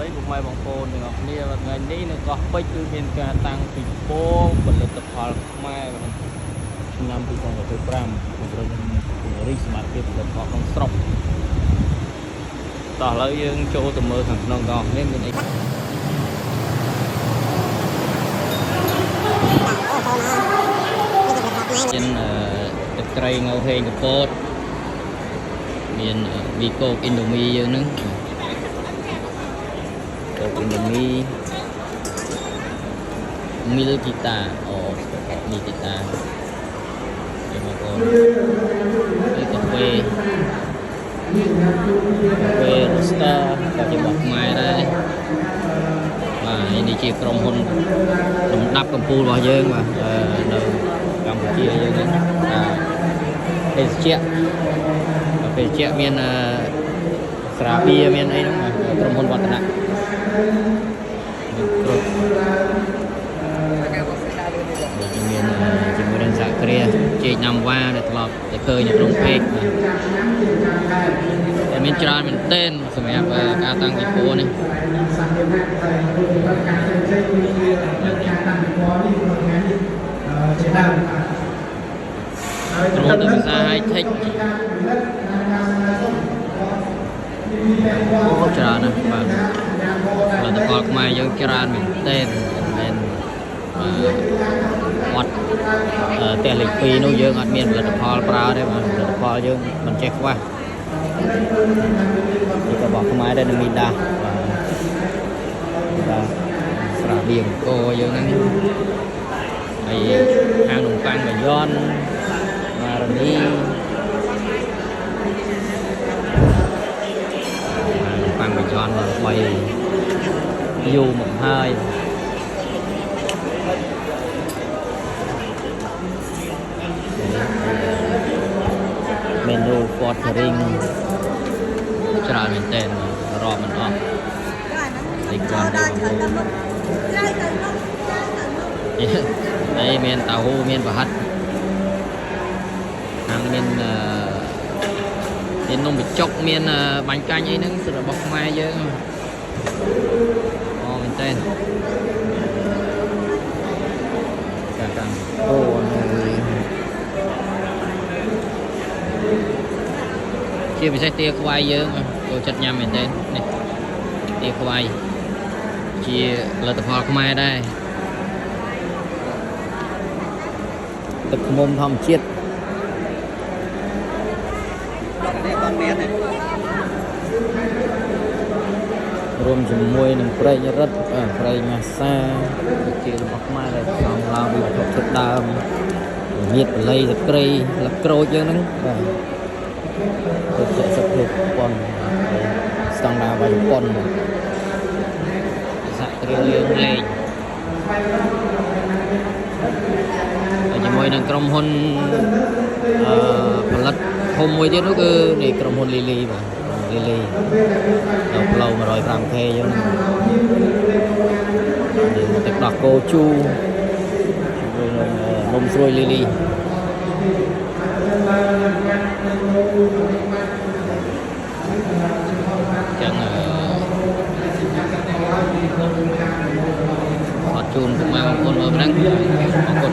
បីពុកម៉ែបងប្អូនទាំងអស់គ្នាថ្ងៃនេះនៅកោះពេជ្រគឺមានការតាំងពិព័រណ៍ផលិតផលខ្មែរឆ្នាំ2025ពង្រឹងពង្រីកសមត្ថភាពផលិតផលក្នុងស្រុកតោះឥឡូវយើងចូលទៅមើលខាងក្នុងកោះនេះមានអីមានទឹកត្រីងៅហេងកពតមានមីកូកអ៊ីណ្ឌូមីយើងហ្នឹងកូកអ៊ីណ្ឌូមីមីលគីតាអូមីគីតាហើយបងប្អូនកាហ្វេរ៉ូស្ទ័រក៏ជារបស់ខ្មែរដែរបាទនេះជាក្រុមហ៊ុនលំដាប់កំពូលរបស់យើងបាទនៅកម្ពុជាយើងហ្នឹងភេសជ្ជៈមានស្រាបៀរមានអីហ្នឹងក្រុមហ៊ុនវឌ្ឍនៈគ្រប់មានជាមួយនឹងសហគ្រាសជែកណាំវ៉ាដែលធ្លាប់តែឃើញនៅក្នុងពេកតែមានច្រើនមែនទែនសម្រាប់ការតាំងពិព័រណ៍នេះក្រុមហ៊ុនវិសាហៃថេកច្រើនណាស់បាទផលិតផលខ្មែរយើងច្រើនមែនទែនមិនអត់តែលេខ2នោះយើងអត់មានផលិតផលប្រើទេបាទផលិតផលយើងមិនចេះខ្វះនេះក៏របស់ខ្មែរដែរមីដាបាទស្រាបៀងកោយើងហ្នឹងហើយហាងនំប៉័ងបាយ័នម៉ារ៉ានីប៉ាំងបញ្ចន់3យូរមកហើយមេនូពតរីងច្រើនមែនទែនរាប់មិនអស់ទីគាត់នេះមានតៅហ៊ូមានប្រហិតខាងមាននំបញ្ចុកមានបាញ់កាញ់អីហ្នឹងគឺរបស់ខ្មែរយើងអូមែនតើកាកាំអូជាពិសេសទាខ្វាយយើងចូលចិត្តញ៉ាំមែនតើនេះទាខ្វាយជាផលិតផលខ្មែរដែរទឹកឃ្មុំធម្មជាតិរួមជាមួយនឹងប្រេងរឹតប្រេងម៉ាសាជារបស់ខ្មែរដែលផ្សំឡើងពីវត្ថុធាតុដើមញាតបល័យទឹកត្រីលឹកក្រូចយើងហ្នឹងបាទទៅជាសភាពប៉ុនស្តង់ដារបាយប៉ុនសហគ្រាសយើងលេងហើយជាមួយនឹងក្រុមហ៊ុនផលិតធំមួយទៀតនោះគឺនេះក្រុមហ៊ុនលីលីបាទលីលីដល់ផ្លូវ 105K យើងនេះទឹកដោះគោជូជាមួយនឹងនំស្រួយលីលីចឹងអត់ជូនពុកម៉ែបងប្អូនមើលប៉ុណ្ណឹងអរគុណ